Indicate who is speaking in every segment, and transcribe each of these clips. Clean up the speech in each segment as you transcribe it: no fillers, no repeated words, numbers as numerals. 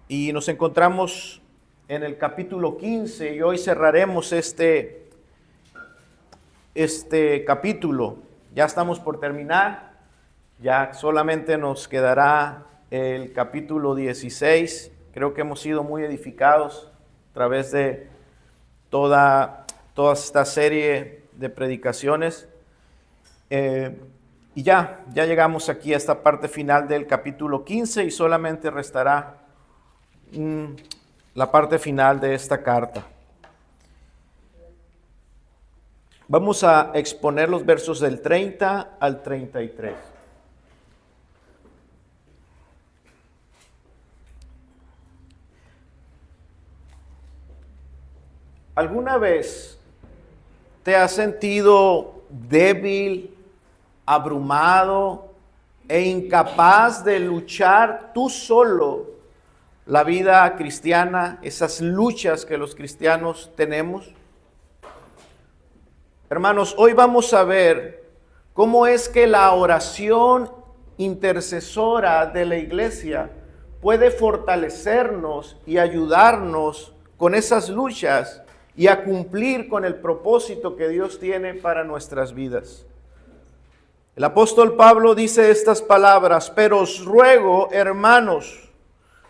Speaker 1: Y nos encontramos en el capítulo 15 y hoy cerraremos este capítulo. Ya estamos por terminar, ya solamente nos quedará el capítulo 16. Creo que hemos sido muy edificados a través de toda esta serie de predicaciones. Y ya llegamos aquí a esta parte final del capítulo 15 y solamente restará la parte final de esta carta. Vamos a exponer los versos del 30 al 33. ¿Alguna vez te has sentido débil, abrumado e incapaz de luchar tú solo la vida cristiana, esas luchas que los cristianos tenemos? Hermanos, hoy vamos a ver cómo es que la oración intercesora de la iglesia puede fortalecernos y ayudarnos con esas luchas y a cumplir con el propósito que Dios tiene para nuestras vidas. El apóstol Pablo dice estas palabras: pero os ruego, hermanos,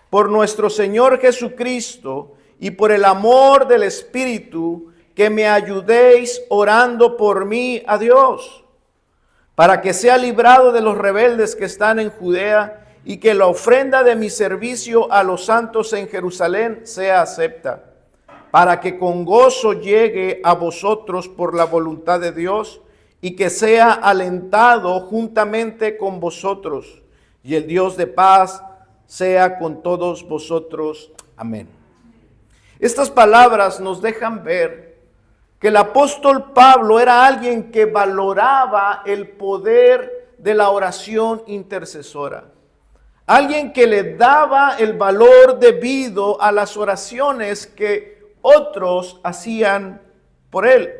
Speaker 1: por nuestro Señor Jesucristo y por el amor del Espíritu, que me ayudéis orando por mí a Dios, para que sea librado de los rebeldes que están en Judea y que la ofrenda de mi servicio a los santos en Jerusalén sea acepta, para que con gozo llegue a vosotros por la voluntad de Dios y que sea alentado juntamente con vosotros. Y el Dios de paz sea con todos vosotros. Amén. Estas palabras nos dejan ver que el apóstol Pablo era alguien que valoraba el poder de la oración intercesora. Alguien que le daba el valor debido a las oraciones que otros hacían por él.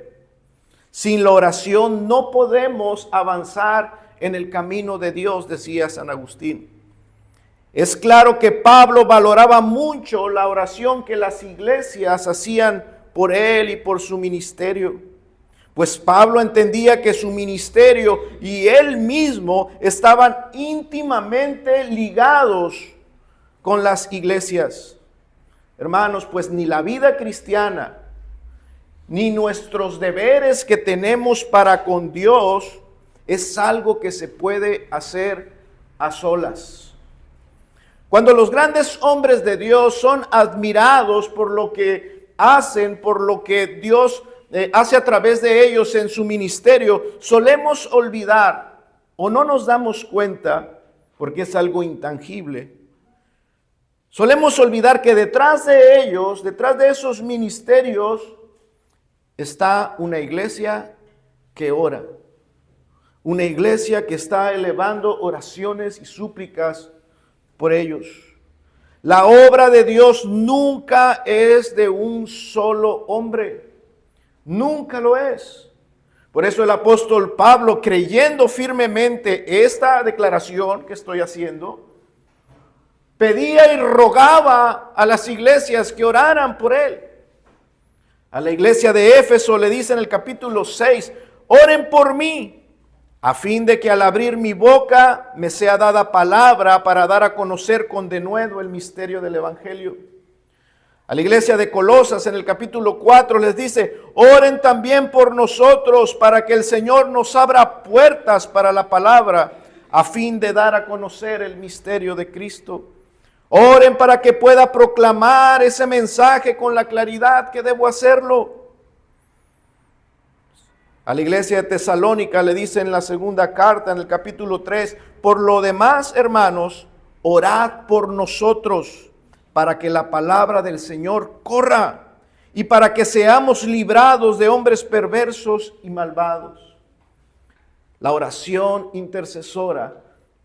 Speaker 1: Sin la oración no podemos avanzar en el camino de Dios, decía San Agustín. Es claro que Pablo valoraba mucho la oración que las iglesias hacían por él y por su ministerio. Pues Pablo entendía que su ministerio y él mismo estaban íntimamente ligados con las iglesias. Hermanos, pues ni la vida cristiana, ni nuestros deberes que tenemos para con Dios es algo que se puede hacer a solas. Cuando los grandes hombres de Dios son admirados por lo que hacen, por lo que Dios hace a través de ellos en su ministerio, solemos olvidar o no nos damos cuenta, porque es algo intangible. Solemos olvidar que detrás de ellos, detrás de esos ministerios, está una iglesia que ora. Una iglesia que está elevando oraciones y súplicas por ellos. La obra de Dios nunca es de un solo hombre. Nunca lo es. Por eso el apóstol Pablo, creyendo firmemente esta declaración que estoy haciendo, pedía y rogaba a las iglesias que oraran por él. A la iglesia de Éfeso le dice en el capítulo 6, oren por mí, a fin de que al abrir mi boca me sea dada palabra para dar a conocer con denuedo el misterio del evangelio. A la iglesia de Colosas en el capítulo 4 les dice, oren también por nosotros para que el Señor nos abra puertas para la palabra, a fin de dar a conocer el misterio de Cristo. Oren para que pueda proclamar ese mensaje con la claridad que debo hacerlo. A la iglesia de Tesalónica le dice en la segunda carta, en el capítulo 3, por lo demás, hermanos, orad por nosotros, para que la palabra del Señor corra y para que seamos librados de hombres perversos y malvados. La oración intercesora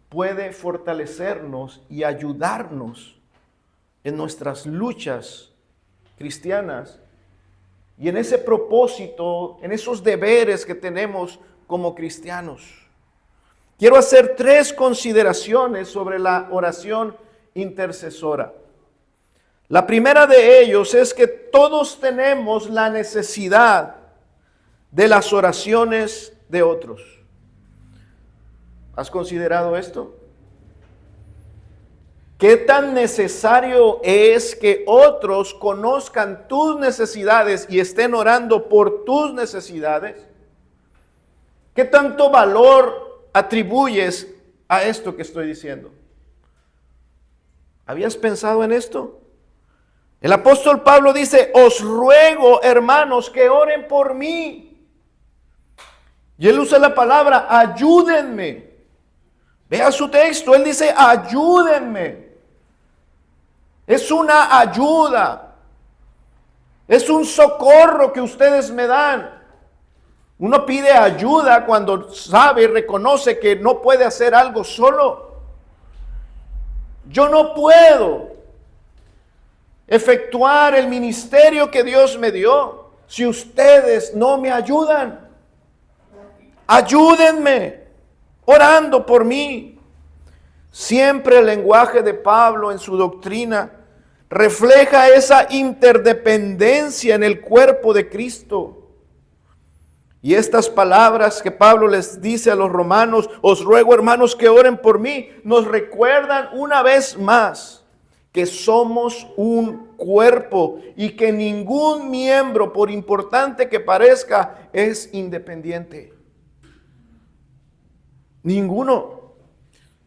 Speaker 1: puede fortalecernos y ayudarnos en nuestras luchas cristianas y en ese propósito, en esos deberes que tenemos como cristianos. Quiero hacer 3 consideraciones sobre la oración intercesora. La primera de ellos es que todos tenemos la necesidad de las oraciones de otros. ¿Has considerado esto? ¿Qué tan necesario es que otros conozcan tus necesidades y estén orando por tus necesidades? ¿Qué tanto valor atribuyes a esto que estoy diciendo? ¿Habías pensado en esto? El apóstol Pablo dice, os ruego, hermanos, que oren por mí. Y él usa la palabra, ayúdenme. Vea su texto, él dice, ayúdenme. Es una ayuda. Es un socorro que ustedes me dan. Uno pide ayuda cuando sabe y reconoce que no puede hacer algo solo. Yo no puedo efectuar el ministerio que Dios me dio si ustedes no me ayudan. Ayúdenme orando por mí. Siempre el lenguaje de Pablo en su doctrina refleja esa interdependencia en el cuerpo de Cristo. Y estas palabras que Pablo les dice a los romanos, os ruego, hermanos, que oren por mí, nos recuerdan una vez más que somos un cuerpo y que ningún miembro, por importante que parezca, es independiente. Ninguno.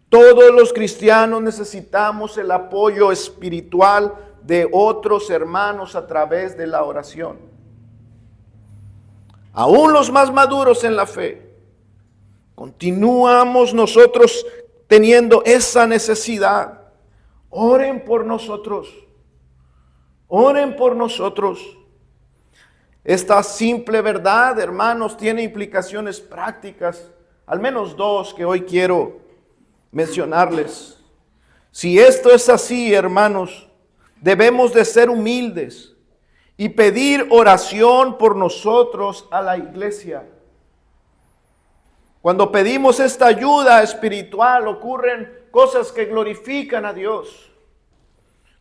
Speaker 1: Todos los cristianos necesitamos el apoyo espiritual de otros hermanos a través de la oración. Aún los más maduros en la fe, continuamos nosotros teniendo esa necesidad. Oren por nosotros. Oren por nosotros. Esta simple verdad, hermanos, tiene implicaciones prácticas, al menos dos que hoy quiero mencionarles. Si esto es así, hermanos, debemos de ser humildes y pedir oración por nosotros a la iglesia. Cuando pedimos esta ayuda espiritual, ocurren cosas que glorifican a Dios.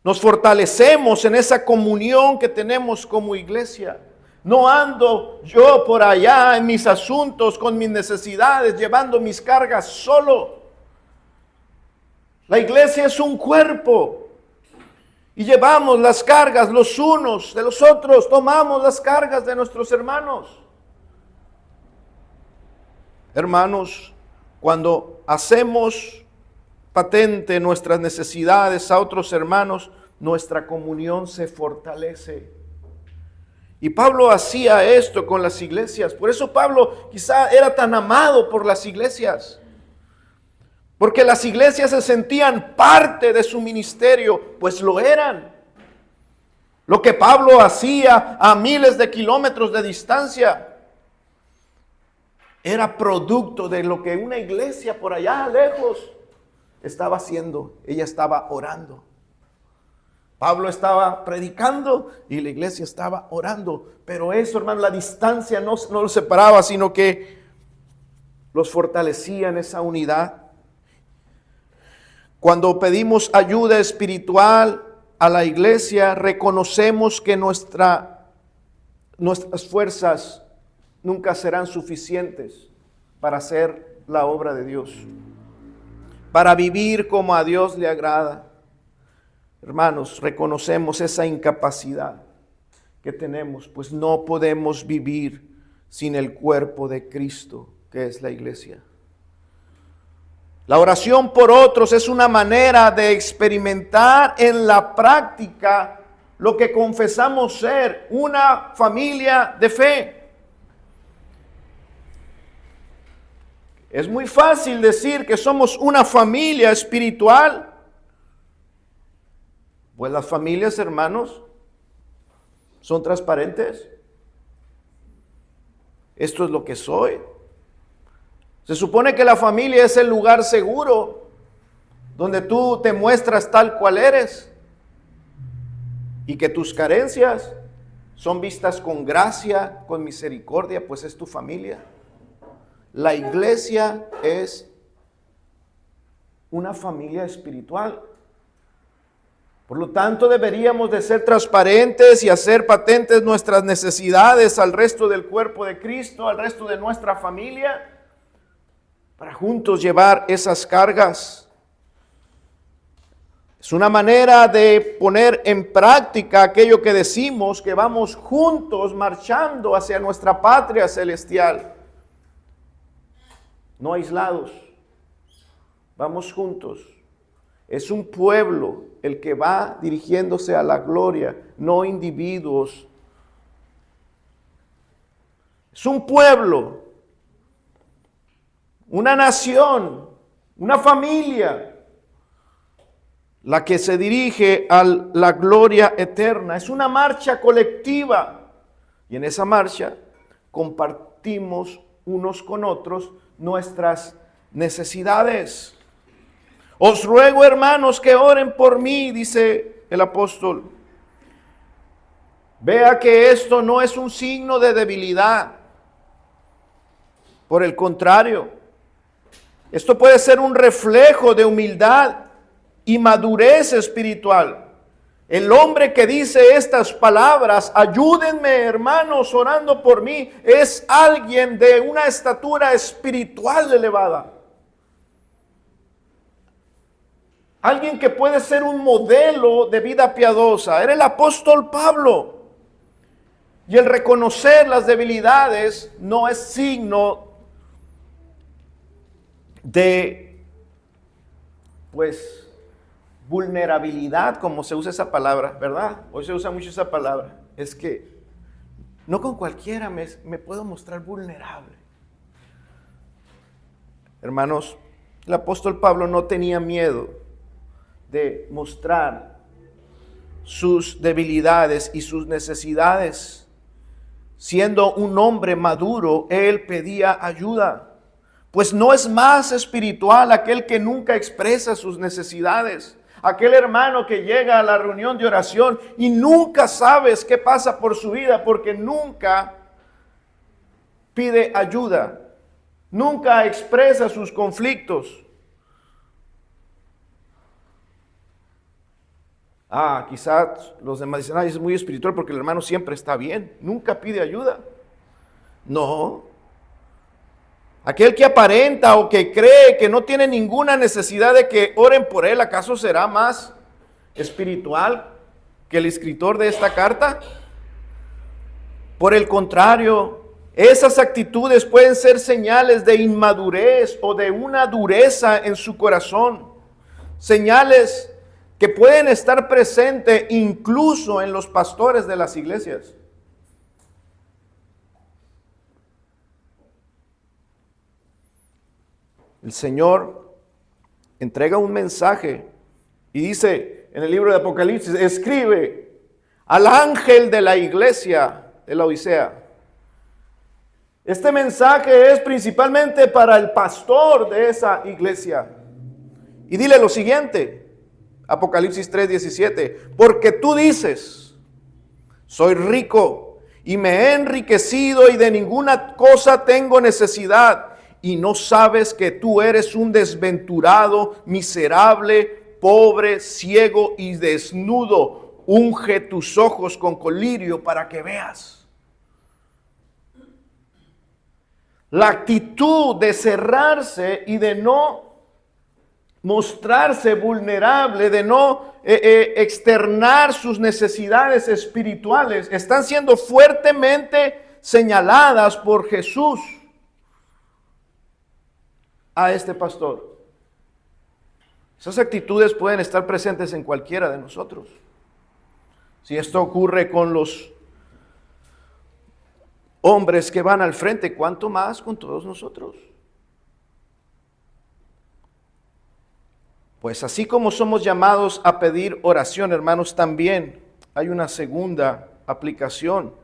Speaker 1: Nos fortalecemos en esa comunión que tenemos como iglesia. No ando yo por allá en mis asuntos, con mis necesidades, llevando mis cargas solo. La iglesia es un cuerpo. Y llevamos las cargas los unos de los otros, tomamos las cargas de nuestros hermanos. Hermanos, cuando hacemos patente nuestras necesidades a otros hermanos, nuestra comunión se fortalece. Y Pablo hacía esto con las iglesias. Por eso Pablo quizá era tan amado por las iglesias. Porque las iglesias se sentían parte de su ministerio, pues lo eran. Lo que Pablo hacía a miles de kilómetros de distancia era producto de lo que una iglesia por allá lejos estaba haciendo. Ella estaba orando. Pablo estaba predicando y la iglesia estaba orando. Pero eso, hermano, la distancia no los separaba, sino que los fortalecía en esa unidad. Cuando pedimos ayuda espiritual a la iglesia, reconocemos que nuestras fuerzas nunca serán suficientes para hacer la obra de Dios, para vivir como a Dios le agrada. Hermanos, reconocemos esa incapacidad que tenemos, pues no podemos vivir sin el cuerpo de Cristo, que es la iglesia. La oración por otros es una manera de experimentar en la práctica lo que confesamos ser una familia de fe. Es muy fácil decir que somos una familia espiritual. Pues las familias, hermanos, son transparentes. Esto es lo que soy. Se supone que la familia es el lugar seguro donde tú te muestras tal cual eres y que tus carencias son vistas con gracia, con misericordia, pues es tu familia. La iglesia es una familia espiritual. Por lo tanto, deberíamos de ser transparentes y hacer patentes nuestras necesidades al resto del cuerpo de Cristo, al resto de nuestra familia, para juntos llevar esas cargas. Es una manera de poner en práctica aquello que decimos, que vamos juntos marchando hacia nuestra patria celestial. No aislados, vamos juntos. Es un pueblo el que va dirigiéndose a la gloria, no individuos. Es un pueblo, una nación, una familia, la que se dirige a la gloria eterna. Es una marcha colectiva y en esa marcha compartimos unos con otros nuestras necesidades. Os ruego, hermanos, que oren por mí, dice el apóstol. Vea que esto no es un signo de debilidad. Por el contrario, esto puede ser un reflejo de humildad y madurez espiritual. El hombre que dice estas palabras, ayúdenme hermanos orando por mí, es alguien de una estatura espiritual elevada. Alguien que puede ser un modelo de vida piadosa. Era el apóstol Pablo. Y el reconocer las debilidades no es signo de, vulnerabilidad, como se usa esa palabra, ¿verdad? Hoy se usa mucho esa palabra. Es que no con cualquiera me puedo mostrar vulnerable. Hermanos, el apóstol Pablo no tenía miedo de mostrar sus debilidades y sus necesidades. Siendo un hombre maduro, él pedía ayuda, pues no es más espiritual aquel que nunca expresa sus necesidades. Aquel hermano que llega a la reunión de oración y nunca sabes qué pasa por su vida porque nunca pide ayuda, nunca expresa sus conflictos. Quizás los demás dicen, es muy espiritual porque el hermano siempre está bien, nunca pide ayuda. No. Aquel que aparenta o que cree que no tiene ninguna necesidad de que oren por él, ¿acaso será más espiritual que el escritor de esta carta? Por el contrario, esas actitudes pueden ser señales de inmadurez o de una dureza en su corazón. Señales que pueden estar presentes incluso en los pastores de las iglesias. El Señor entrega un mensaje y dice en el libro de Apocalipsis, escribe al ángel de la iglesia de la Odisea. Este mensaje es principalmente para el pastor de esa iglesia. Y dile lo siguiente, Apocalipsis 3:17, porque tú dices, soy rico y me he enriquecido y de ninguna cosa tengo necesidad, y no sabes que tú eres un desventurado, miserable, pobre, ciego y desnudo. Unge tus ojos con colirio para que veas. La actitud de cerrarse y de no mostrarse vulnerable, de no externar sus necesidades espirituales, están siendo fuertemente señaladas por Jesús a este pastor. Esas actitudes pueden estar presentes en cualquiera de nosotros. Si esto ocurre con los hombres que van al frente, ¿cuánto más con todos nosotros? Pues así como somos llamados a pedir oración, hermanos, también hay una segunda aplicación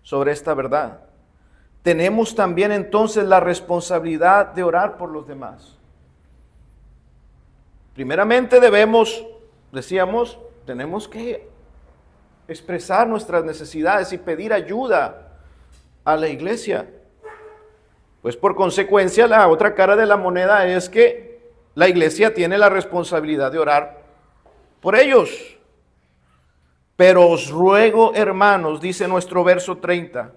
Speaker 1: sobre esta verdad. Tenemos también entonces la responsabilidad de orar por los demás. Primeramente tenemos que expresar nuestras necesidades y pedir ayuda a la iglesia. Pues por consecuencia, la otra cara de la moneda es que la iglesia tiene la responsabilidad de orar por ellos. Pero os ruego, hermanos, dice nuestro verso 30,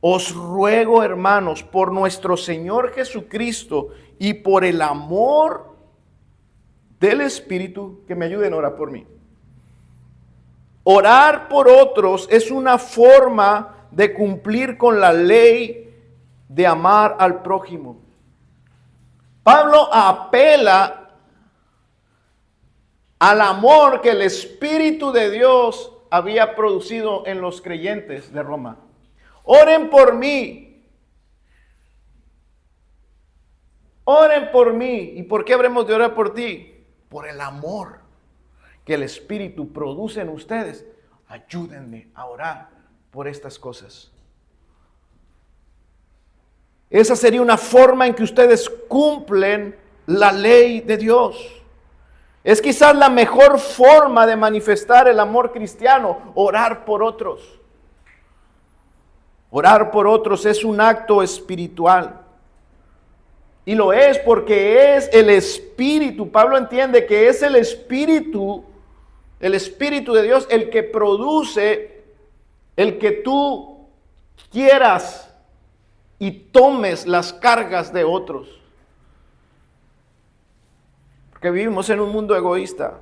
Speaker 1: os ruego, hermanos, por nuestro Señor Jesucristo y por el amor del Espíritu, que me ayuden a orar por mí. Orar por otros es una forma de cumplir con la ley de amar al prójimo. Pablo apela al amor que el Espíritu de Dios había producido en los creyentes de Roma. Oren por mí. Oren por mí. ¿Y por qué habremos de orar por ti? Por el amor que el Espíritu produce en ustedes. Ayúdenme a orar por estas cosas. Esa sería una forma en que ustedes cumplen la ley de Dios. Es quizás la mejor forma de manifestar el amor cristiano, orar por otros. Orar por otros es un acto espiritual. Y lo es porque es el Espíritu. Pablo entiende que es el Espíritu de Dios el que produce el que tú quieras y tomes las cargas de otros. Porque vivimos en un mundo egoísta,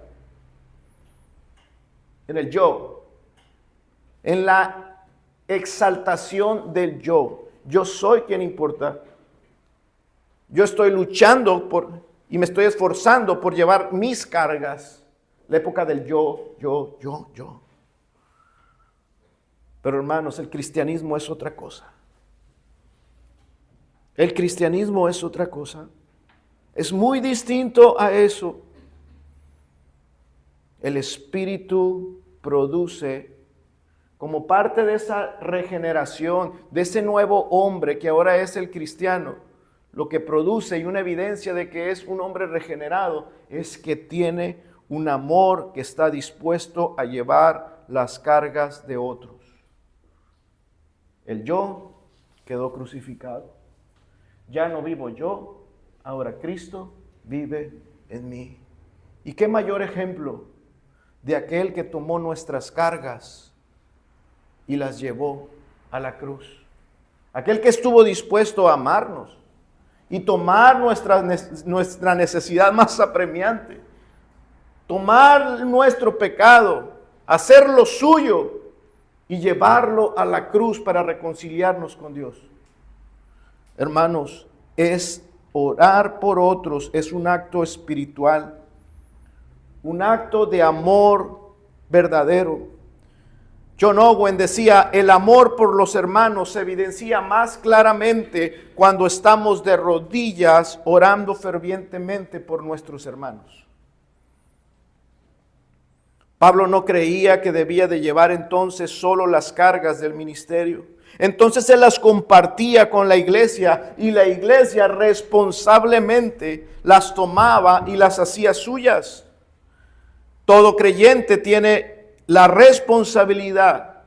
Speaker 1: en el yo, en la exaltación del yo. Yo soy quien importa. Yo estoy luchando y me estoy esforzando por llevar mis cargas. La época del yo. Pero hermanos, el cristianismo es otra cosa. El cristianismo es otra cosa. Es muy distinto a eso. El Espíritu produce, como parte de esa regeneración, de ese nuevo hombre que ahora es el cristiano, lo que produce y una evidencia de que es un hombre regenerado es que tiene un amor que está dispuesto a llevar las cargas de otros. El yo quedó crucificado. Ya no vivo yo, ahora Cristo vive en mí. ¿Y qué mayor ejemplo de aquel que tomó nuestras cargas y las llevó a la cruz? Aquel que estuvo dispuesto a amarnos y tomar nuestra necesidad más apremiante, tomar nuestro pecado, hacerlo suyo y llevarlo a la cruz para reconciliarnos con Dios. Hermanos, orar por otros es un acto espiritual, un acto de amor verdadero. John Owen decía, el amor por los hermanos se evidencia más claramente cuando estamos de rodillas orando fervientemente por nuestros hermanos. Pablo no creía que debía de llevar entonces solo las cargas del ministerio. Entonces él las compartía con la iglesia y la iglesia responsablemente las tomaba y las hacía suyas. Todo creyente tiene la responsabilidad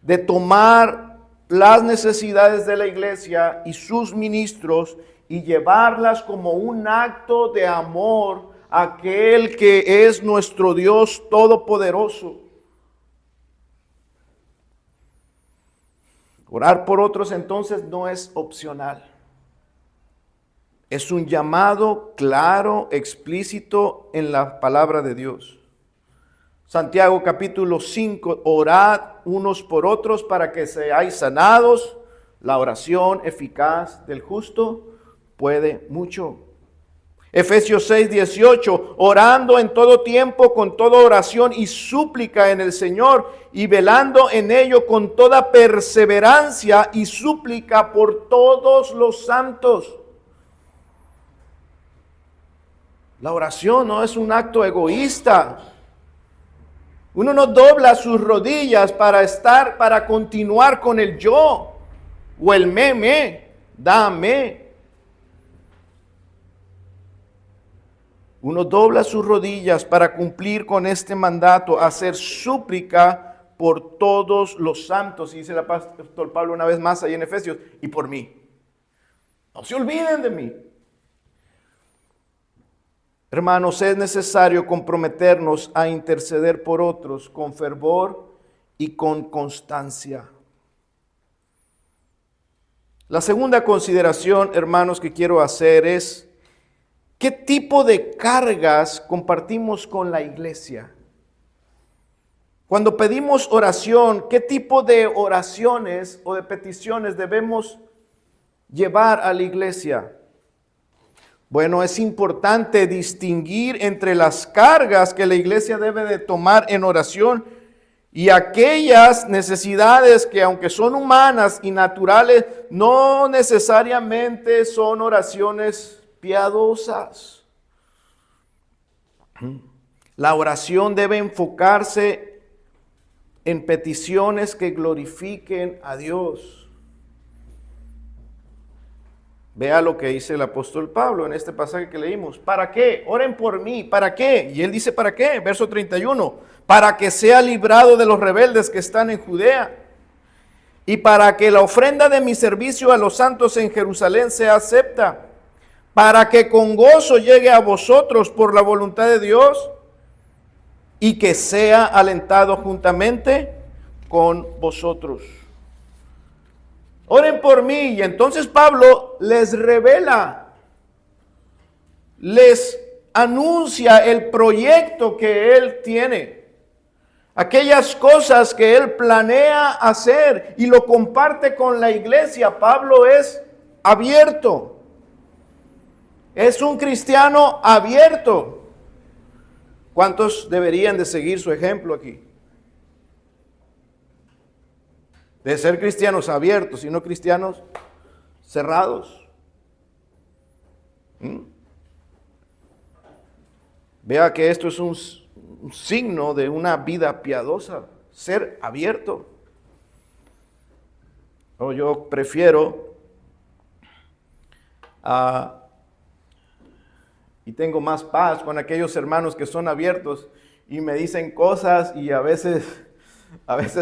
Speaker 1: de tomar las necesidades de la iglesia y sus ministros y llevarlas como un acto de amor a aquel que es nuestro Dios todopoderoso. Orar por otros entonces no es opcional. Es un llamado claro, explícito en la palabra de Dios. Santiago capítulo 5, orad unos por otros para que seáis sanados. La oración eficaz del justo puede mucho. Efesios 6, 18, orando en todo tiempo con toda oración y súplica en el Señor y velando en ello con toda perseverancia y súplica por todos los santos. La oración no es un acto egoísta. Uno no dobla sus rodillas para continuar con el yo o el dame. Uno dobla sus rodillas para cumplir con este mandato, hacer súplica por todos los santos. Y dice el apóstol Pablo una vez más ahí en Efesios, y por mí. No se olviden de mí. Hermanos, es necesario comprometernos a interceder por otros con fervor y con constancia. La segunda consideración, hermanos, que quiero hacer es: ¿qué tipo de cargas compartimos con la iglesia? Cuando pedimos oración, ¿qué tipo de oraciones o de peticiones debemos llevar a la iglesia? Bueno, es importante distinguir entre las cargas que la iglesia debe de tomar en oración y aquellas necesidades que, aunque son humanas y naturales, no necesariamente son oraciones piadosas. La oración debe enfocarse en peticiones que glorifiquen a Dios. Vea lo que dice el apóstol Pablo en este pasaje que leímos. ¿Para qué? Oren por mí. ¿Para qué? Y él dice, ¿para qué? Verso 31. Para que sea librado de los rebeldes que están en Judea, y para que la ofrenda de mi servicio a los santos en Jerusalén sea acepta, para que con gozo llegue a vosotros por la voluntad de Dios, y que sea alentado juntamente con vosotros. Oren por mí. Y entonces Pablo les revela, les anuncia el proyecto que él tiene, aquellas cosas que él planea hacer, y lo comparte con la iglesia. Pablo es abierto, es un cristiano abierto. ¿Cuántos deberían de seguir su ejemplo aquí? De ser cristianos abiertos y no cristianos cerrados. Vea que esto es un signo de una vida piadosa, ser abierto. Yo prefiero y tengo más paz con aquellos hermanos que son abiertos y me dicen cosas, y a veces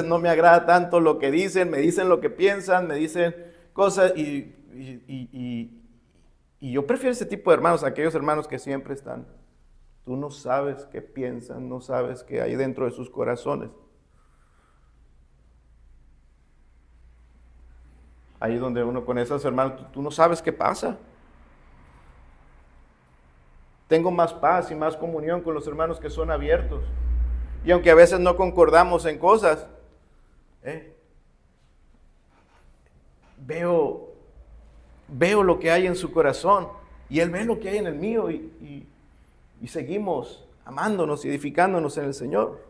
Speaker 1: no me agrada tanto lo que dicen, me dicen lo que piensan, me dicen cosas, y yo prefiero ese tipo de hermanos, aquellos hermanos que siempre están. Tú no sabes qué piensan, no sabes qué hay dentro de sus corazones. Ahí donde uno con esos hermanos, tú no sabes qué pasa. Tengo más paz y más comunión con los hermanos que son abiertos. Y aunque a veces no concordamos en cosas, veo lo que hay en su corazón, y él ve lo que hay en el mío, y seguimos amándonos y edificándonos en el Señor.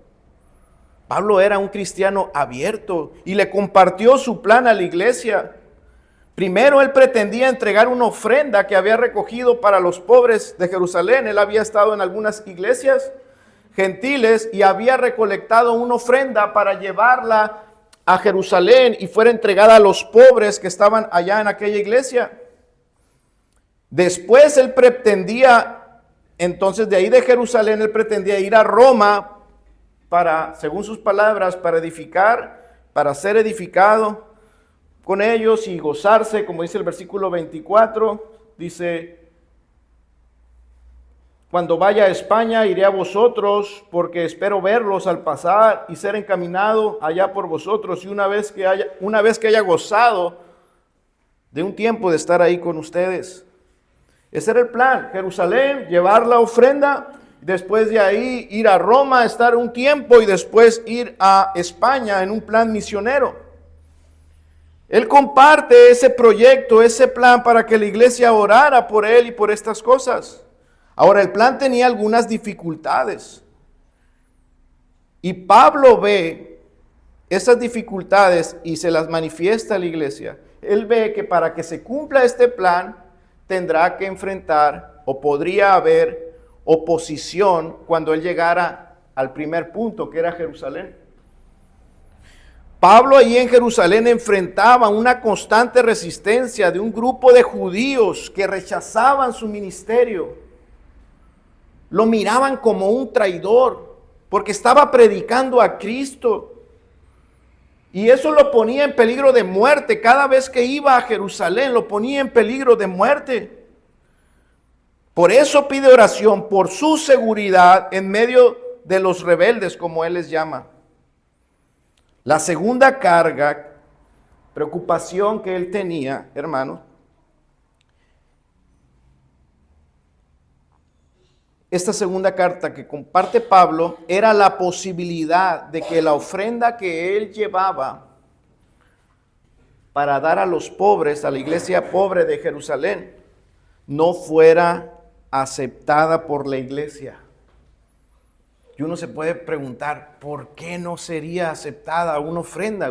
Speaker 1: Pablo era un cristiano abierto y le compartió su plan a la iglesia. Primero, él pretendía entregar una ofrenda que había recogido para los pobres de Jerusalén. Él había estado en algunas iglesias gentiles y había recolectado una ofrenda para llevarla a Jerusalén y fuera entregada a los pobres que estaban allá en aquella iglesia. Después él pretendía, entonces de ahí de Jerusalén, él pretendía ir a Roma para, según sus palabras, para edificar, para ser edificado con ellos y gozarse, como dice el versículo 24, dice: cuando vaya a España iré a vosotros, porque espero verlos al pasar y ser encaminado allá por vosotros, y una vez que haya gozado de un tiempo de estar ahí con ustedes. Ese era el plan: Jerusalén, llevar la ofrenda, después de ahí ir a Roma, estar un tiempo, y después ir a España en un plan misionero. Él comparte ese proyecto, ese plan, para que la iglesia orara por él y por estas cosas. Ahora, el plan tenía algunas dificultades, y Pablo ve esas dificultades y se las manifiesta a la iglesia. Él ve que para que se cumpla este plan tendrá que enfrentar, o podría haber oposición cuando él llegara al primer punto, que era Jerusalén. Pablo allí en Jerusalén enfrentaba una constante resistencia de un grupo de judíos que rechazaban su ministerio. Lo miraban como un traidor porque estaba predicando a Cristo. Y eso lo ponía en peligro de muerte. Cada vez que iba a Jerusalén lo ponía en peligro de muerte. Por eso pide oración por su seguridad en medio de los rebeldes, como él les llama. La segunda carga, preocupación que él tenía, hermanos, esta segunda carta que comparte Pablo era la posibilidad de que la ofrenda que él llevaba para dar a los pobres, a la iglesia pobre de Jerusalén, no fuera aceptada por la iglesia. Y uno se puede preguntar, ¿por qué no sería aceptada una ofrenda,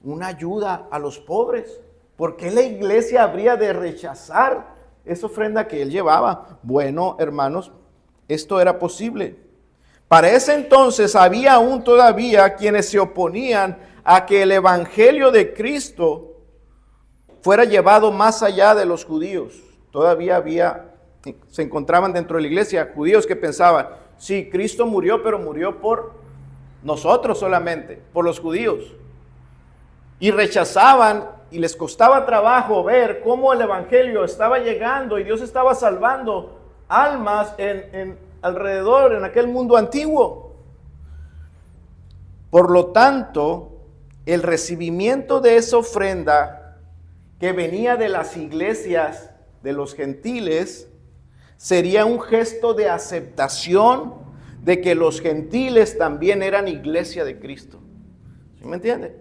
Speaker 1: una ayuda a los pobres? ¿Por qué la iglesia habría de rechazar esa ofrenda que él llevaba? Bueno, hermanos, esto era posible. Para ese entonces había aún todavía quienes se oponían a que el evangelio de Cristo fuera llevado más allá de los judíos. Todavía se encontraban dentro de la iglesia judíos que pensaban, sí, Cristo murió, pero murió por nosotros solamente, por los judíos. Y rechazaban y les costaba trabajo ver cómo el evangelio estaba llegando y Dios estaba salvando almas alrededor, en aquel mundo antiguo. Por lo tanto, el recibimiento de esa ofrenda que venía de las iglesias de los gentiles sería un gesto de aceptación de que los gentiles también eran iglesia de Cristo. ¿Sí me entiende?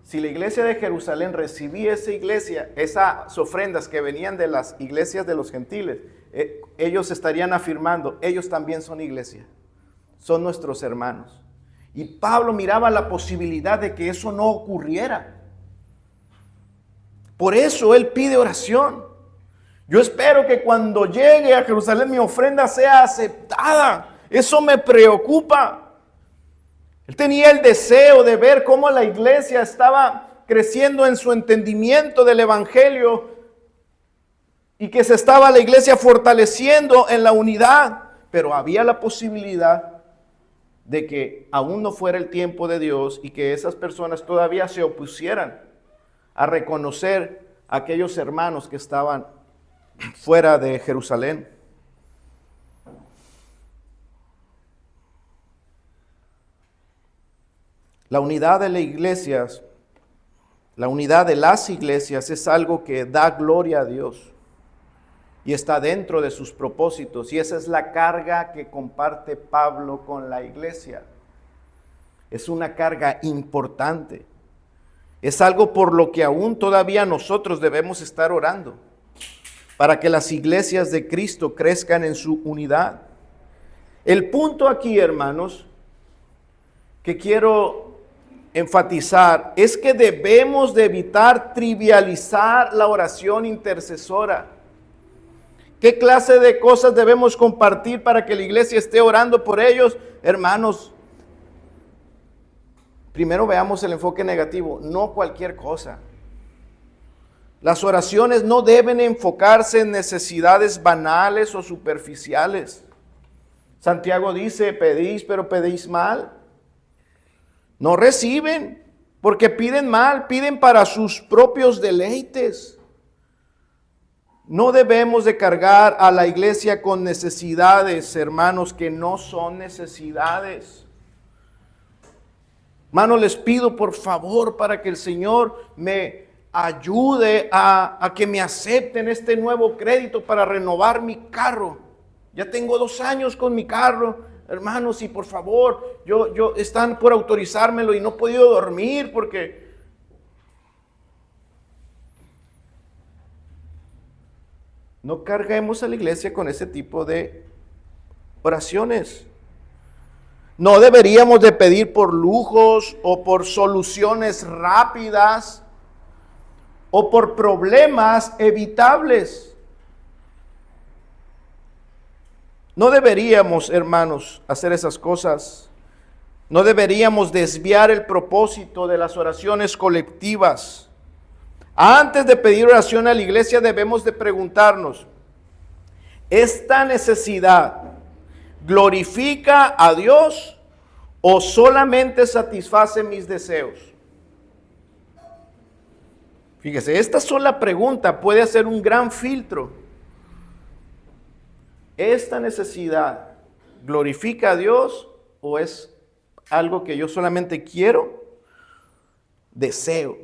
Speaker 1: Si la iglesia de Jerusalén recibía esas ofrendas que venían de las iglesias de los gentiles, ellos estarían afirmando, ellos también son iglesia, son nuestros hermanos. Y Pablo miraba la posibilidad de que eso no ocurriera. Por eso él pide oración. Yo espero que cuando llegue a Jerusalén mi ofrenda sea aceptada. Eso me preocupa. Él tenía el deseo de ver cómo la iglesia estaba creciendo en su entendimiento del evangelio y que se estaba la iglesia fortaleciendo en la unidad. Pero había la posibilidad de que aún no fuera el tiempo de Dios y que esas personas todavía se opusieran a reconocer a aquellos hermanos que estaban fuera de Jerusalén. La unidad de las iglesias, la unidad de las iglesias es algo que da gloria a Dios y está dentro de sus propósitos, y esa es la carga que comparte Pablo con la iglesia. Es una carga importante. Es algo por lo que aún todavía nosotros debemos estar orando, para que las iglesias de Cristo crezcan en su unidad. El punto aquí, hermanos, que quiero enfatizar es que debemos de evitar trivializar la oración intercesora. ¿Qué clase de cosas debemos compartir para que la iglesia esté orando por ellos? Hermanos, primero veamos el enfoque negativo, no cualquier cosa. Las oraciones no deben enfocarse en necesidades banales o superficiales. Santiago dice, pedís, pero pedís mal. No reciben, porque piden mal, piden para sus propios deleites. No debemos de cargar a la iglesia con necesidades, hermanos, que no son necesidades. Hermanos, les pido por favor para que el Señor me ayude a que me acepten este nuevo crédito para renovar mi carro. Ya tengo 2 años con mi carro. Hermanos, y por favor, yo están por autorizármelo y no he podido dormir porque... No carguemos a la iglesia con ese tipo de oraciones. No deberíamos de pedir por lujos o por soluciones rápidas o por problemas evitables. No deberíamos, hermanos, hacer esas cosas. No deberíamos desviar el propósito de las oraciones colectivas. Antes de pedir oración a la iglesia debemos de preguntarnos, ¿esta necesidad glorifica a Dios o solamente satisface mis deseos? Fíjese, esta sola pregunta puede hacer un gran filtro. ¿Esta necesidad glorifica a Dios o es algo que yo solamente quiero, deseo.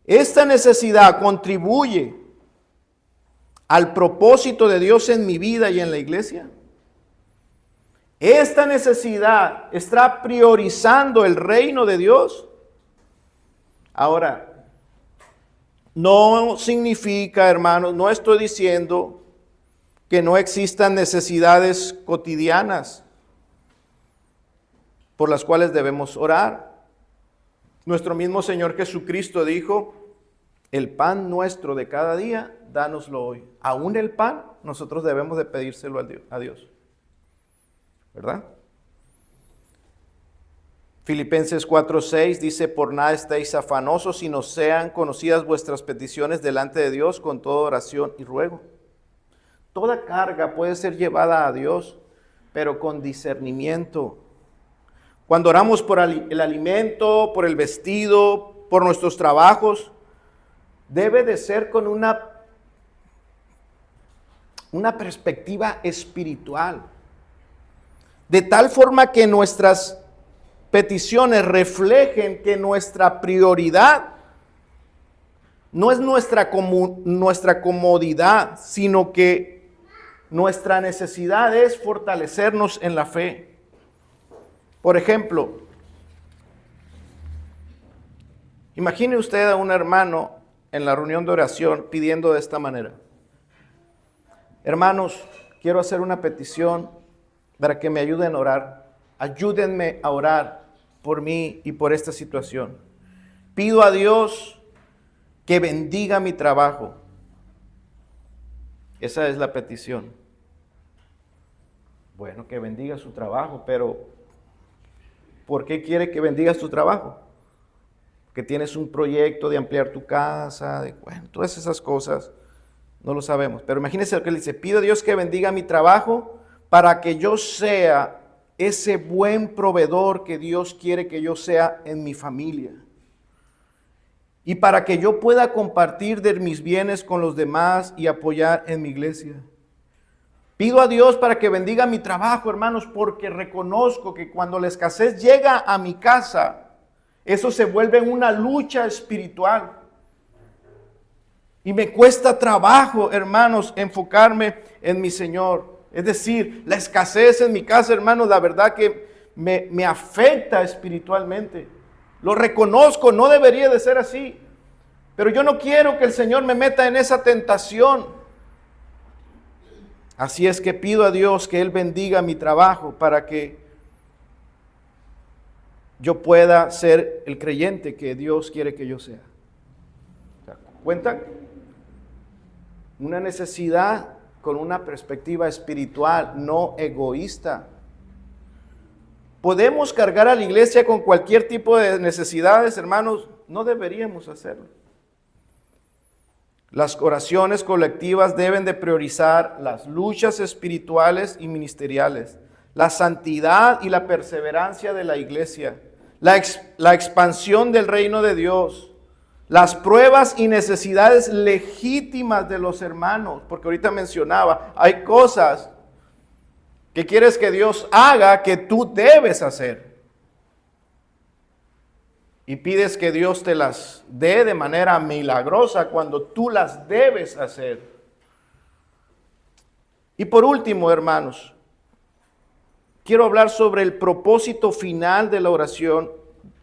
Speaker 1: Esta necesidad contribuye al propósito de Dios en mi vida y en la iglesia. Esta necesidad está priorizando el reino de Dios. Ahora, no significa, hermanos, no estoy diciendo que no existan necesidades cotidianas por las cuales debemos orar. Nuestro mismo Señor Jesucristo dijo, el pan nuestro de cada día, dánoslo hoy. Aún el pan, nosotros debemos de pedírselo a Dios. ¿Verdad? Filipenses 4:6 dice, por nada estéis afanosos, sino sean conocidas vuestras peticiones delante de Dios con toda oración y ruego. Toda carga puede ser llevada a Dios, pero con discernimiento. Cuando oramos por el alimento, por el vestido, por nuestros trabajos, debe de ser con una perspectiva espiritual. De tal forma que nuestras peticiones reflejen que nuestra prioridad no es nuestra comodidad, sino que nuestra necesidad es fortalecernos en la fe. Por ejemplo, imagine usted a un hermano en la reunión de oración pidiendo de esta manera: hermanos, quiero hacer una petición para que me ayuden a orar. Ayúdenme a orar por mí y por esta situación. Pido a Dios que bendiga mi trabajo. Esa es la petición. Bueno, que bendiga su trabajo, pero ¿por qué quiere que bendiga su trabajo? Que tienes un proyecto de ampliar tu casa, todas esas cosas, no lo sabemos. Pero imagínense lo que él dice: pido a Dios que bendiga mi trabajo para que yo sea ese buen proveedor que Dios quiere que yo sea en mi familia. Y para que yo pueda compartir de mis bienes con los demás y apoyar en mi iglesia. Pido a Dios para que bendiga mi trabajo, hermanos, porque reconozco que cuando la escasez llega a mi casa, eso se vuelve una lucha espiritual. Y me cuesta trabajo, hermanos, enfocarme en mi Señor. Es decir, la escasez en mi casa, hermanos, la verdad que me afecta espiritualmente. Lo reconozco, no debería de ser así. Pero yo no quiero que el Señor me meta en esa tentación. Así es que pido a Dios que Él bendiga mi trabajo para que yo pueda ser el creyente que Dios quiere que yo sea. ¿Cuentan? Una necesidad con una perspectiva espiritual, no egoísta. ¿Podemos cargar a la iglesia con cualquier tipo de necesidades, hermanos? No deberíamos hacerlo. Las oraciones colectivas deben de priorizar las luchas espirituales y ministeriales, la santidad y la perseverancia de la iglesia, la expansión del reino de Dios, las pruebas y necesidades legítimas de los hermanos, porque ahorita mencionaba, hay cosas que quieres que Dios haga que tú debes hacer. Y pides que Dios te las dé de manera milagrosa cuando tú las debes hacer. Y por último, hermanos, quiero hablar sobre el propósito final de la oración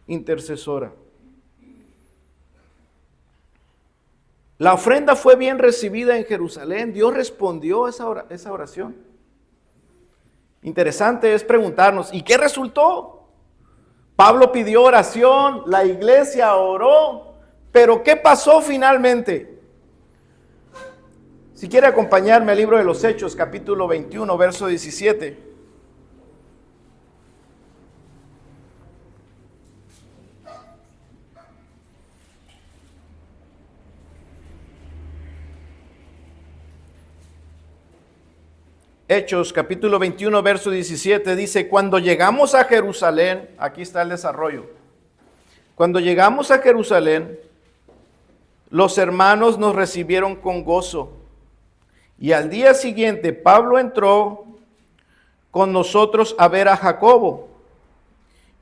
Speaker 1: intercesora. La ofrenda fue bien recibida en Jerusalén. Dios respondió a esa oración. Interesante es preguntarnos, ¿y qué resultó? Pablo pidió oración, la iglesia oró, pero ¿qué pasó finalmente? Si quiere acompañarme al libro de los Hechos, capítulo 21, verso 17. Hechos capítulo 21, verso 17 dice, cuando llegamos a Jerusalén, aquí está el desarrollo. Cuando llegamos a Jerusalén, los hermanos nos recibieron con gozo. Y al día siguiente, Pablo entró con nosotros a ver a Jacobo.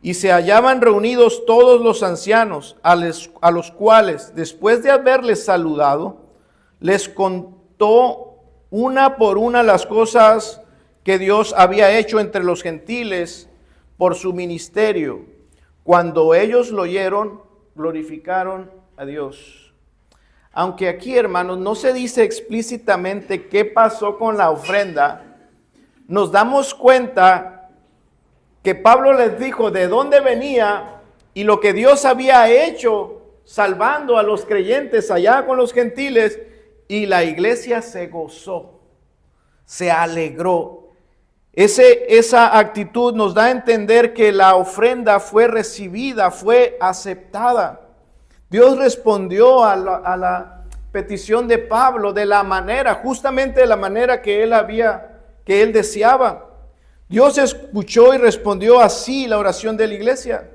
Speaker 1: Y se hallaban reunidos todos los ancianos, a los cuales, después de haberles saludado, les contó una por una las cosas que Dios había hecho entre los gentiles por su ministerio. Cuando ellos lo oyeron, glorificaron a Dios. Aunque aquí, hermanos, no se dice explícitamente qué pasó con la ofrenda, nos damos cuenta que Pablo les dijo de dónde venía y lo que Dios había hecho salvando a los creyentes allá con los gentiles, y la iglesia se gozó, se alegró. Esa actitud nos da a entender que la ofrenda fue recibida, fue aceptada. Dios respondió a la petición de Pablo de la manera, justamente de la manera que él deseaba. Dios escuchó y respondió así la oración de la iglesia.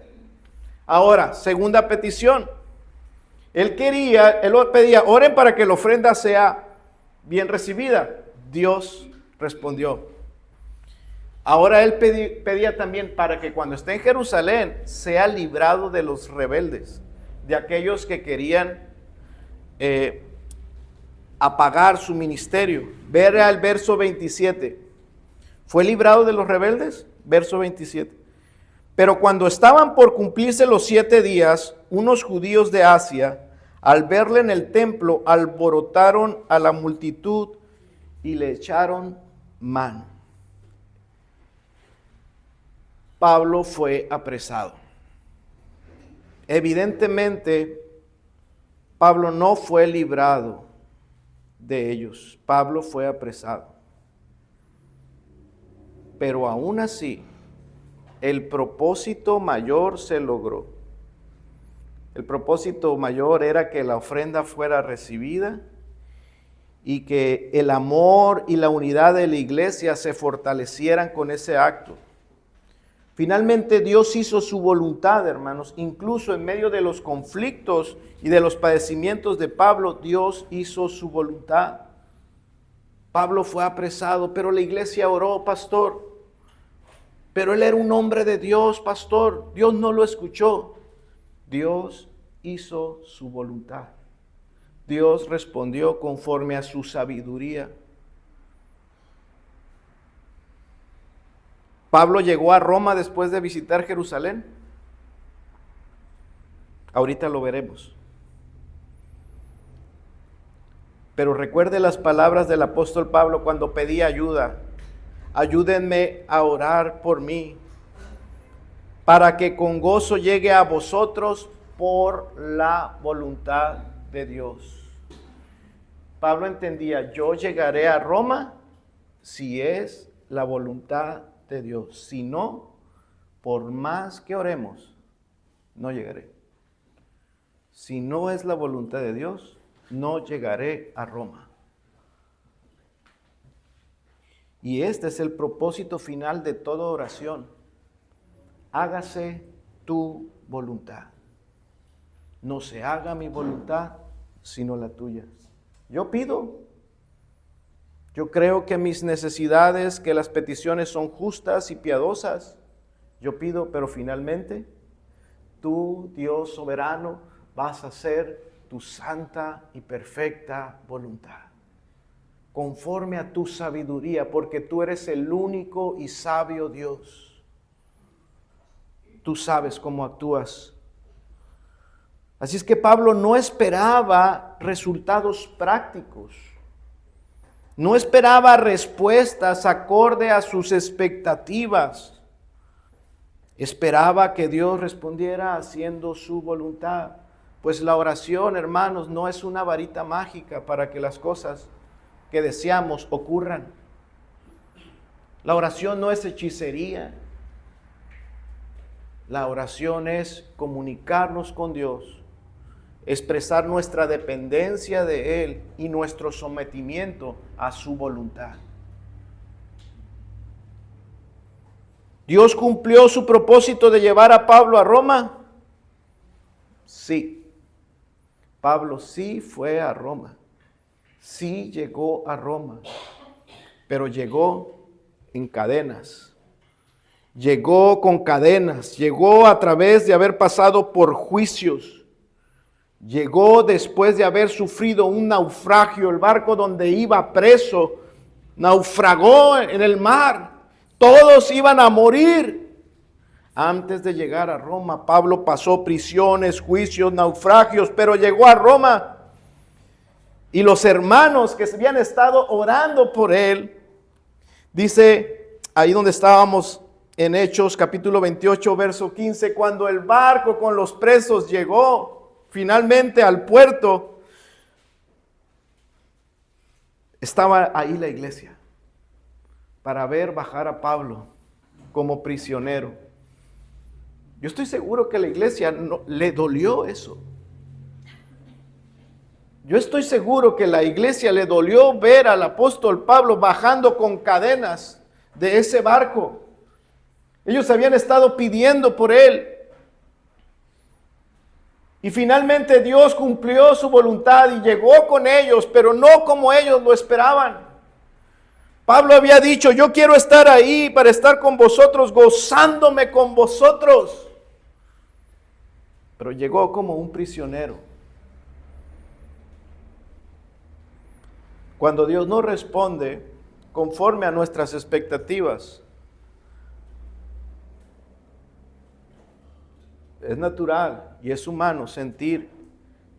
Speaker 1: Ahora, segunda petición. Él pedía, oren para que la ofrenda sea bien recibida. Dios respondió. Ahora él pedía también para que cuando esté en Jerusalén sea librado de los rebeldes, de aquellos que querían apagar su ministerio. Ver al verso 27. ¿Fue librado de los rebeldes? Verso 27. Pero cuando estaban por cumplirse los 7 días, unos judíos de Asia, al verle en el templo, alborotaron a la multitud y le echaron mano. Pablo fue apresado. Evidentemente, Pablo no fue librado de ellos. Pablo fue apresado. Pero aún así, el propósito mayor se logró. El propósito mayor era que la ofrenda fuera recibida y que el amor y la unidad de la iglesia se fortalecieran con ese acto. Finalmente Dios hizo su voluntad, hermanos, incluso en medio de los conflictos y de los padecimientos de Pablo, Dios hizo su voluntad. Pablo fue apresado, pero la iglesia oró, pastor. Pero él era un hombre de Dios, pastor. Dios no lo escuchó. Dios hizo su voluntad. Dios respondió conforme a su sabiduría. Pablo llegó a Roma después de visitar Jerusalén. Ahorita lo veremos. Pero recuerde las palabras del apóstol Pablo cuando pedía ayuda. Ayúdenme a orar por mí, para que con gozo llegue a vosotros por la voluntad de Dios. Pablo entendía, yo llegaré a Roma si es la voluntad de Dios. Si no, por más que oremos, no llegaré. Si no es la voluntad de Dios, no llegaré a Roma. Y este es el propósito final de toda oración. Hágase tu voluntad. No se haga mi voluntad, sino la tuya. Yo pido. Yo creo que mis necesidades, que las peticiones son justas y piadosas. Yo pido, pero finalmente, tú, Dios soberano, vas a hacer tu santa y perfecta voluntad, conforme a tu sabiduría, porque tú eres el único y sabio Dios. Tú sabes cómo actúas. Así es que Pablo no esperaba resultados prácticos. No esperaba respuestas acorde a sus expectativas. Esperaba que Dios respondiera haciendo su voluntad. Pues la oración, hermanos, no es una varita mágica para que las cosas que deseamos ocurran. La oración no es hechicería. La oración es comunicarnos con Dios, expresar nuestra dependencia de Él y nuestro sometimiento a su voluntad. ¿Dios cumplió su propósito de llevar a Pablo a Roma? Sí. Pablo sí fue a Roma. Sí llegó a Roma. Pero llegó en cadenas. llegó con cadenas, llegó a través de haber pasado por juicios, llegó después de haber sufrido un naufragio. El barco donde iba preso naufragó en el mar. Todos iban a morir. Antes de llegar a Roma, Pablo pasó prisiones, juicios, naufragios, pero llegó a Roma. Y los hermanos que se habían estado orando por él, dice ahí donde estábamos en Hechos capítulo 28, verso 15, cuando el barco con los presos llegó finalmente al puerto, estaba ahí la iglesia para ver bajar a Pablo como prisionero. Yo estoy seguro que a la iglesia le dolió eso. Yo estoy seguro que la iglesia le dolió ver al apóstol Pablo bajando con cadenas de ese barco. Ellos habían estado pidiendo por él. Y finalmente Dios cumplió su voluntad y llegó con ellos, pero no como ellos lo esperaban. Pablo había dicho, yo quiero estar ahí para estar con vosotros, gozándome con vosotros. Pero llegó como un prisionero. Cuando Dios no responde conforme a nuestras expectativas, es natural y es humano sentir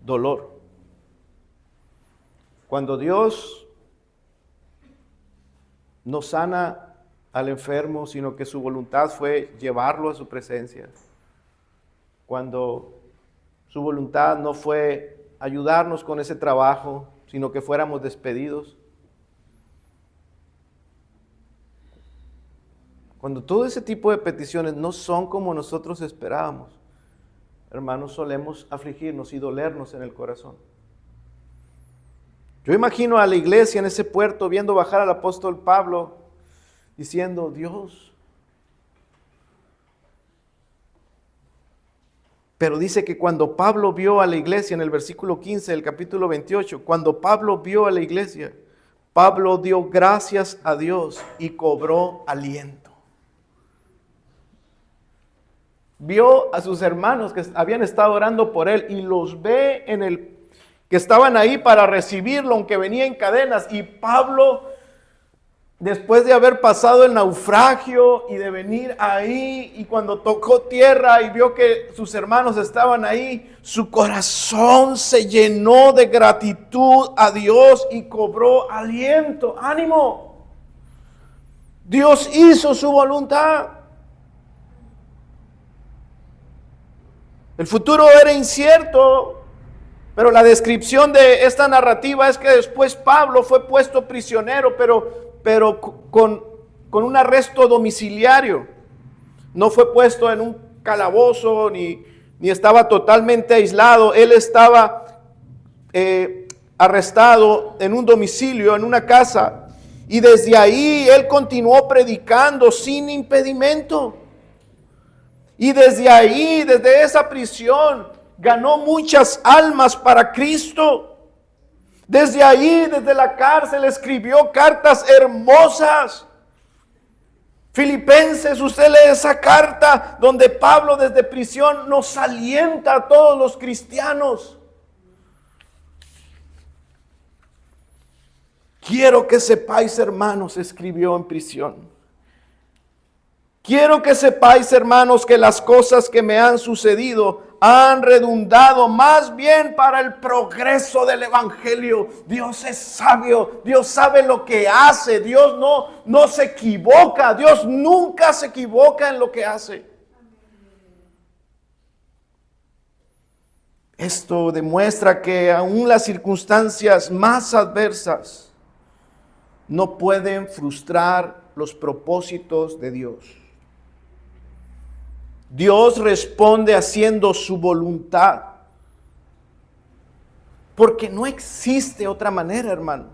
Speaker 1: dolor. Cuando Dios no sana al enfermo, sino que su voluntad fue llevarlo a su presencia. Cuando su voluntad no fue ayudarnos con ese trabajo, sino que fuéramos despedidos. Cuando todo ese tipo de peticiones no son como nosotros esperábamos, hermanos, solemos afligirnos y dolernos en el corazón. Yo imagino a la iglesia en ese puerto viendo bajar al apóstol Pablo diciendo, Dios. Pero dice que cuando Pablo vio a la iglesia en el versículo 15 del capítulo 28, cuando Pablo vio a la iglesia, Pablo dio gracias a Dios y cobró aliento. Vio a sus hermanos que habían estado orando por él y los ve que estaban ahí para recibirlo, aunque venía en cadenas. Y Pablo, después de haber pasado el naufragio y de venir ahí, y cuando tocó tierra y vio que sus hermanos estaban ahí, su corazón se llenó de gratitud a Dios y cobró aliento. ¡Ánimo! Dios hizo su voluntad. El futuro era incierto, pero la descripción de esta narrativa es que después Pablo fue puesto prisionero, pero con un arresto domiciliario. No fue puesto en un calabozo ni estaba totalmente aislado. Él estaba arrestado en un domicilio, en una casa. Y desde ahí él continuó predicando sin impedimento. Y desde ahí, desde esa prisión, ganó muchas almas para Cristo. Desde ahí, desde la cárcel, escribió cartas hermosas. Filipenses, usted lee esa carta donde Pablo desde prisión nos alienta a todos los cristianos. Quiero que sepáis, hermanos, escribió en prisión. Quiero que sepáis, hermanos, que las cosas que me han sucedido han redundado más bien para el progreso del evangelio. Dios es sabio, Dios sabe lo que hace, Dios no se equivoca, Dios nunca se equivoca en lo que hace. Esto demuestra que aún las circunstancias más adversas no pueden frustrar los propósitos de Dios. Dios responde haciendo su voluntad. Porque no existe otra manera, hermano.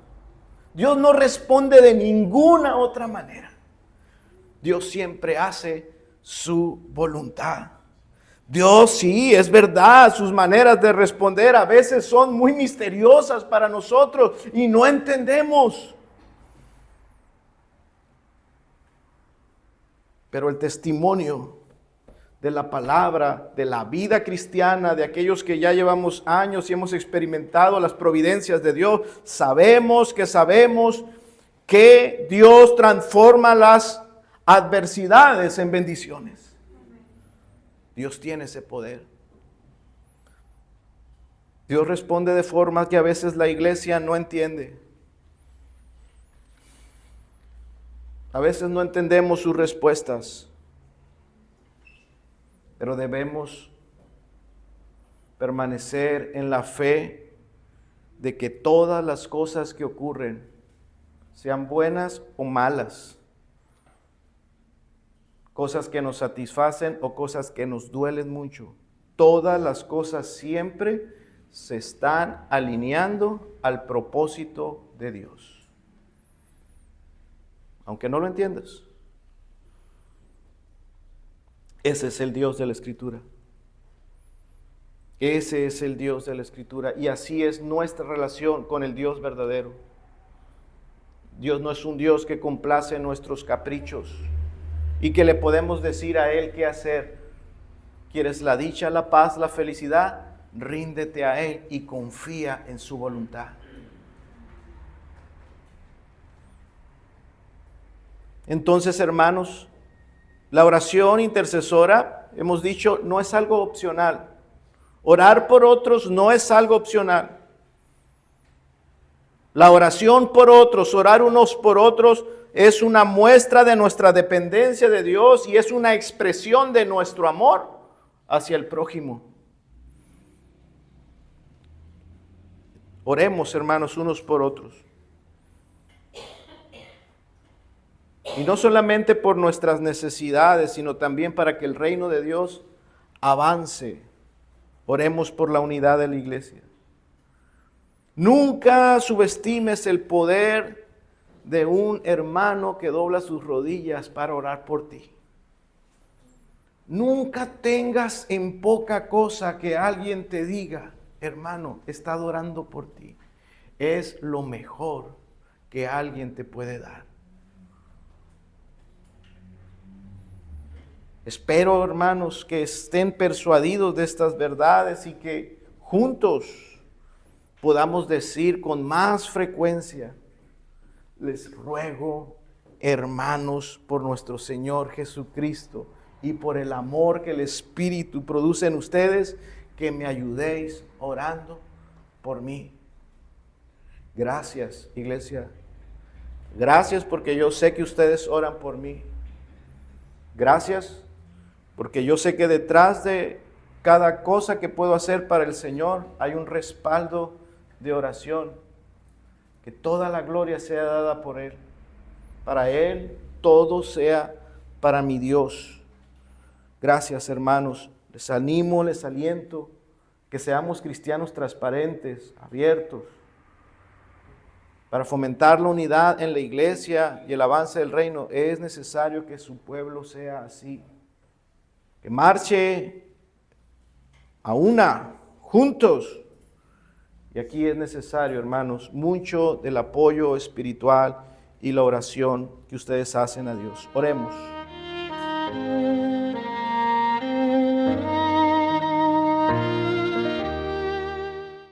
Speaker 1: Dios no responde de ninguna otra manera. Dios siempre hace su voluntad. Dios, sí, es verdad, sus maneras de responder a veces son muy misteriosas para nosotros y no entendemos. Pero el testimonio de la palabra, de la vida cristiana, de aquellos que ya llevamos años y hemos experimentado las providencias de Dios, sabemos que Dios transforma las adversidades en bendiciones. Dios tiene ese poder. Dios responde de formas que a veces la iglesia no entiende. A veces no entendemos sus respuestas, pero debemos permanecer en la fe de que todas las cosas que ocurren, sean buenas o malas, cosas que nos satisfacen o cosas que nos duelen mucho, todas las cosas siempre se están alineando al propósito de Dios. Aunque no lo entiendas, ese es el Dios de la Escritura. Ese es el Dios de la Escritura. Y así es nuestra relación con el Dios verdadero. Dios no es un Dios que complace nuestros caprichos y que le podemos decir a Él qué hacer. ¿Quieres la dicha, la paz, la felicidad? Ríndete a Él y confía en su voluntad. Entonces, hermanos, la oración intercesora, hemos dicho, no es algo opcional. Orar por otros no es algo opcional. La oración por otros, orar unos por otros, es una muestra de nuestra dependencia de Dios y es una expresión de nuestro amor hacia el prójimo. Oremos, hermanos, unos por otros. Y no solamente por nuestras necesidades, sino también para que el reino de Dios avance. Oremos por la unidad de la iglesia. Nunca subestimes el poder de un hermano que dobla sus rodillas para orar por ti. Nunca tengas en poca cosa que alguien te diga, hermano, está orando por ti. Es lo mejor que alguien te puede dar. Espero, hermanos, que estén persuadidos de estas verdades y que juntos podamos decir con más frecuencia, les ruego, hermanos, por nuestro Señor Jesucristo y por el amor que el Espíritu produce en ustedes, que me ayudéis orando por mí. Gracias, iglesia. Gracias porque yo sé que ustedes oran por mí. Gracias porque yo sé que detrás de cada cosa que puedo hacer para el Señor hay un respaldo de oración. Que toda la gloria sea dada por Él. Para Él todo sea para mi Dios. Gracias, hermanos. Les animo, les aliento que seamos cristianos transparentes, abiertos, para fomentar la unidad en la iglesia y el avance del reino. Es necesario que su pueblo sea así. Que marche a una, juntos. Y aquí es necesario, hermanos, mucho del apoyo espiritual y la oración que ustedes hacen a Dios. Oremos.